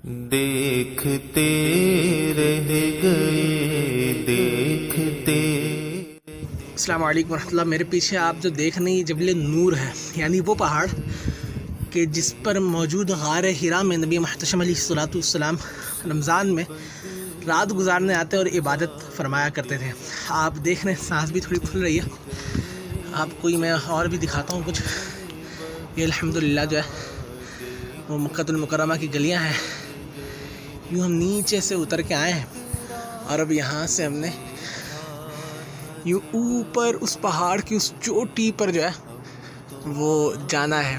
دیکھتے رہ گئے دیکھتے. السلام علیکم ورحمۃ اللہ. میرے پیچھے آپ جو دیکھ رہے ہیں جبل نور ہے، یعنی وہ پہاڑ کہ جس پر موجود غار حرا میں نبی محتشم علیہ الصلوۃ والسلام رمضان میں رات گزارنے آتے اور عبادت فرمایا کرتے تھے. آپ دیکھ رہے ہیں سانس بھی تھوڑی کھل رہی ہے. آپ کو میں اور بھی دکھاتا ہوں کچھ. یہ الحمدللہ جو ہے وہ مکہ المکرمہ کی گلیاں ہیں. یوں ہم نیچے سے اتر کے آئے ہیں اور اب یہاں سے ہم نے یوں اوپر اس پہاڑ کی اس چوٹی پر جو ہے وہ جانا ہے.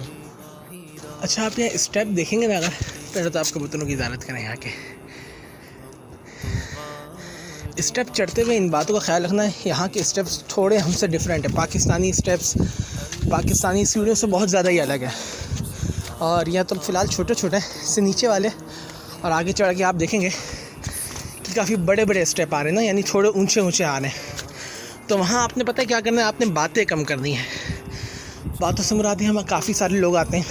اچھا، آپ یہاں اسٹیپ دیکھیں گے نا، اگر پہلے تو آپ کبوتروں کی زیارت کریں. یہاں کے اسٹیپ چڑھتے ہوئے ان باتوں کا خیال رکھنا ہے. یہاں کے اسٹیپس تھوڑے ہم سے ڈیفرنٹ ہیں. پاکستانی اسٹیپس پاکستانی سیڑھیوں سے بہت زیادہ ہی الگ ہے، اور یہ تو فی الحال چھوٹے چھوٹے ہیں. اس سے نیچے والے اور آگے چڑھ کے آپ دیکھیں گے کہ کافی بڑے بڑے اسٹیپ آ رہے ہیں نا، یعنی تھوڑے اونچے اونچے آ رہے ہیں. تو وہاں آپ نے پتہ ہے کیا کرنا ہے، آپ نے باتیں کم کرنی ہیں. باتوں سے مراد ہے ہمیں کافی سارے لوگ آتے ہیں،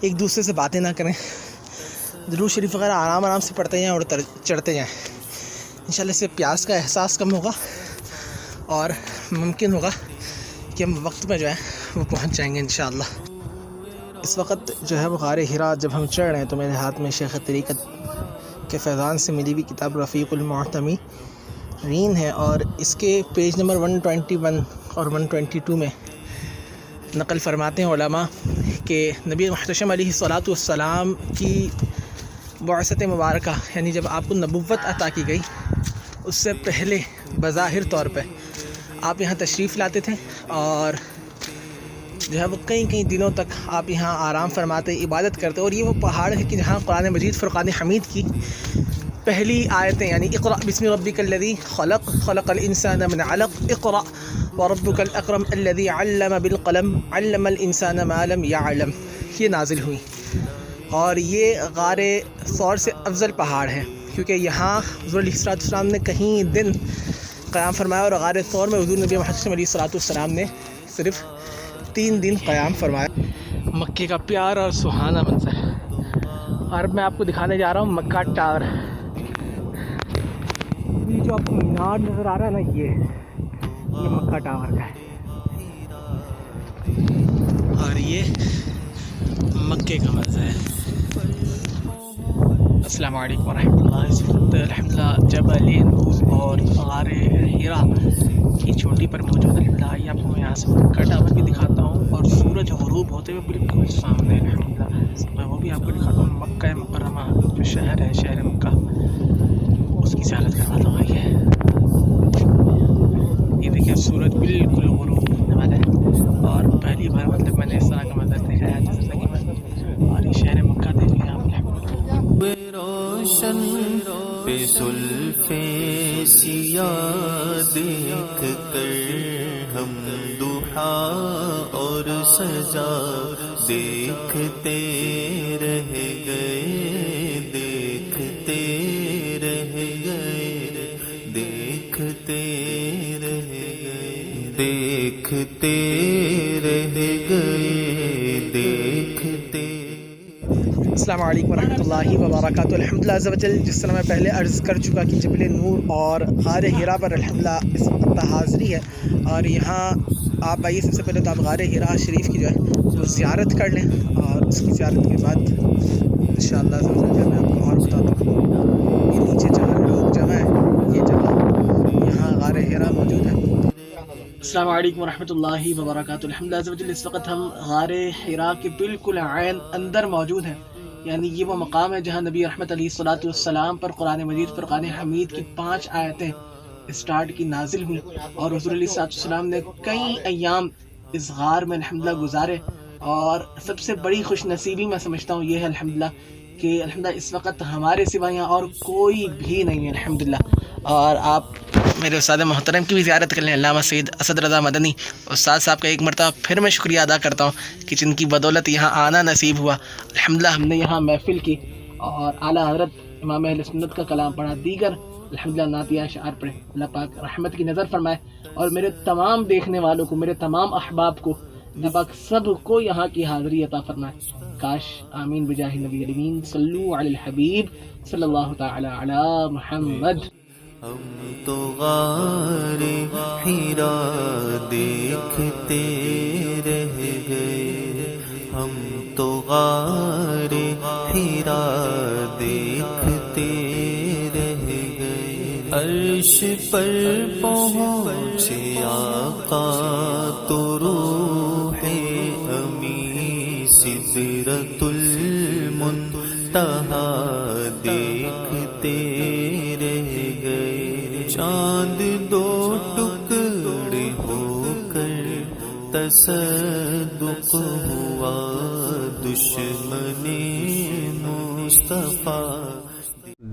ایک دوسرے سے باتیں نہ کریں. درود شریف وغیرہ آرام آرام سے پڑھتے جائیں اور چڑھتے جائیں. انشاءاللہ اس سے پیاس کا احساس کم ہوگا اور ممکن ہوگا کہ ہم وقت میں جو ہے وہ پہنچ جائیں گے انشاءاللہ. اس وقت جو ہے وہ غار حرا جب ہم چڑھ رہے ہیں تو میرے ہاتھ میں شیخ طریقت کے فیضان سے ملی ہوئی کتاب رفیق المعتمرین ہے، اور اس کے پیج نمبر 121 اور 122 میں نقل فرماتے ہیں علماء کہ نبی محتشم علیہ الصلوۃ والسلام کی بعثت مبارکہ، یعنی جب آپ کو نبوت عطا کی گئی، اس سے پہلے بظاہر طور پہ آپ یہاں تشریف لاتے تھے اور جو ہے وہ کئی دنوں تک آپ یہاں آرام فرماتے، عبادت کرتے. اور یہ وہ پہاڑ ہے کہ جہاں قرآن مجید فرقان حمید کی پہلی آیتیں، یعنی اقرأ بسم ربک الذی خلق خلق الانسان من علق اقرأ وربک الاکرم الذی علم بالقلم علم الانسان ما لم يعلم، یہ نازل ہوئی. اور یہ غار ثور سے افضل پہاڑ ہے کیونکہ یہاں حضور علیہ السلام نے کہیں دن قیام فرمایا، اور غار ثور میں حضور نبی محمد علیہ السلام نے صرف 3 دن قیام فرمایا. مکے کا پیارا اور سہانا منظر. اور اب میں آپ کو دکھانے جا رہا ہوں مکہ ٹاور. یہ جو آپ کو مینار نظر آ رہا ہے نا، یہ مکہ ٹاور کا ہے، اور یہ مکے کا منظر ہے. السلام علیکم ورحمۃ اللہ. اس وقت الحمدللہ جبل نور اور غار حرا کی چوٹی پر موجود الحمدللہ. آپ کو میں یہاں سے مکہ ٹاور بھی دکھاتا ہوں اور سورج غروب ہوتے ہوئے بالکل سامنے الحمدللہ میں وہ بھی آپ کو دکھاتا ہوں. مکہ مکرمہ جو شہر ہے، شہر مکہ، اس کی زیارت کرواتا ہوں. یہ دیکھیں سورج بالکل غروب ہونے والا ہے، اور پہلی بار مطلب میں نے اس طرح کا منظر دیکھا ہے زندگی میں. اور یہ شہر مکہ دیکھ لیا آپ نے. روشن پہ زلفیں سیاہ دیکھ کر ہم دحا اور سجا دیکھتے رہ گئے دیکھتے رہ گئے دیکھتے رہ گئے دیکھتے رہ گئے دیکھتے. السلام علیکم ورحمۃ اللہ وبرکاتہ. الحمدللہ عز و جل، جس طرح میں پہلے عرض کر چکا کہ جبل نور اور غار حرا پر الحمدللہ اس وقت حاضری ہے. اور یہاں آپ آئیے، سب سے پہلے تو آپ غار حرا شریف کی جو ہے وہ زیارت کر لیں، اور اس کی زیارت کے بعد انشاءاللہ عز و جل میں آپ کو اور بتاتا ہوں. یہ نیچے جہاں لوگ جمع ہیں، یہ جگہ یہاں غار حرا موجود ہے. السلام علیکم ورحمۃ اللہ وبرکاتہ. الحمدللہ عز و جل، اس وقت ہم غار حرا کے بالکل عین اندر موجود ہیں. یعنی یہ وہ مقام ہے جہاں نبی رحمت علیہ الصلوۃ والسلام پر قرآن مجید فرقان حمید کی 5 آیتیں اسٹارٹ کی نازل ہوئی، اور حضور علیہ الصلوۃ والسلام نے کئی ایام اس غار میں الحمدللہ گزارے. اور سب سے بڑی خوش نصیبی میں سمجھتا ہوں یہ ہے الحمدللہ کہ الحمدللہ اس وقت ہمارے سوا یہاں اور کوئی بھی نہیں ہے الحمدللہ. اور آپ میرے استاد محترم کی بھی زیارت کر لیں، علامہ سید اسد رضا مدنی استاد صاحب کا ایک مرتبہ پھر میں شکریہ ادا کرتا ہوں کہ جن کی بدولت یہاں آنا نصیب ہوا. الحمدللہ ہم نے یہاں محفل کی اور اعلیٰ حضرت امام اہل سنت کا کلام پڑھا، دیگر الحمدللہ نعتیہ اشعار پڑھے. اللہ پاک رحمت کی نظر فرمائے، اور میرے تمام دیکھنے والوں کو، میرے تمام احباب کو اللہ پاک سب کو یہاں کی حاضری عطا فرمائے. کاش. آمین بجاہ نبی الامین. صلو علی الحبیب صلی اللہ تعالی علی محمد. ہم تو غار حرا دیکھتے رہ گئے، ہم تو غار حرا دیکھتے رہ گئے. عرش پر پہنچے آقا تو روح امی سدرۃ المنتہا دیکھتے رہ گئے. چاند دو ٹکڑے ہو کر تصدق ہوا دشمن مصطفیٰ.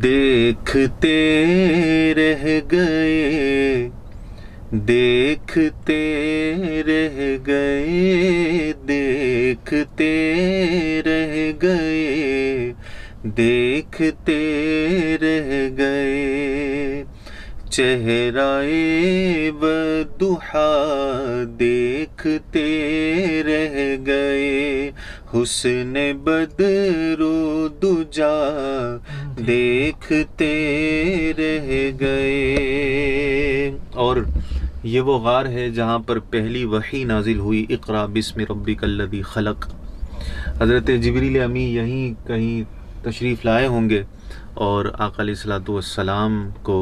دیکھتے رہ گئے، دیکھتے رہ گئے، دیکھتے رہ گئے، دیکھتے رہ گئے. چہرۂ والضحیٰ دیکھتے رہ گئے، حسن بدر و دجا دیکھتے رہ گئے. اور یہ وہ غار ہے جہاں پر پہلی وحی نازل ہوئی، اقرا بسم ربک الذی خلق. حضرت جبریل امی یہیں کہیں تشریف لائے ہوں گے اور آقا علیہ الصلوۃ والسلام کو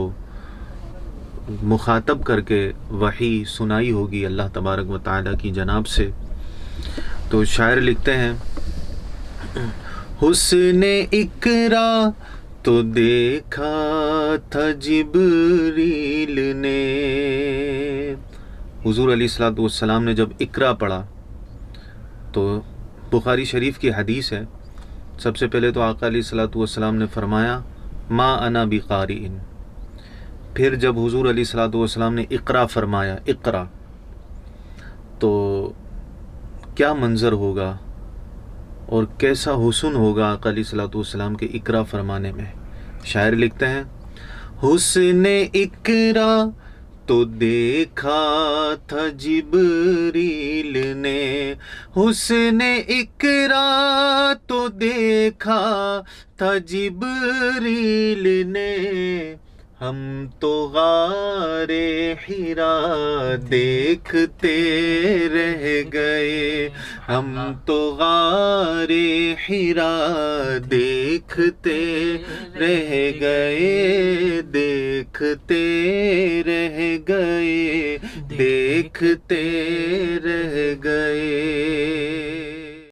مخاطب کر کے وحی سنائی ہوگی اللہ تبارک و تعالیٰ کی جناب سے. تو شاعر لکھتے ہیں، حسن اقرا تو دیکھا تھا جبریل نے. حضور علیہ الصلوۃ والسلام نے جب اقرا پڑھا تو بخاری شریف کی حدیث ہے، سب سے پہلے تو آقا علیہ الصلوۃ والسلام نے فرمایا ما انا بقارئ. پھر جب حضور علیہ الصلوۃ والسلام نے اقرا فرمایا، اقرا، تو کیا منظر ہوگا اور کیسا حسن ہوگا آقا علیہ الصلوۃ والسلام کے اقرا فرمانے میں. شاعر لکھتے ہیں، حسن اقرا تو دیکھا تھا جبریل نے، حسن اقرا تو دیکھا تھا جبریل نے. ہم تو غار حرا دیکھتے رہ گئے، ہم تو غار حرا دیکھتے رہ گئے، دیکھتے رہ گئے، دیکھتے رہ گئے.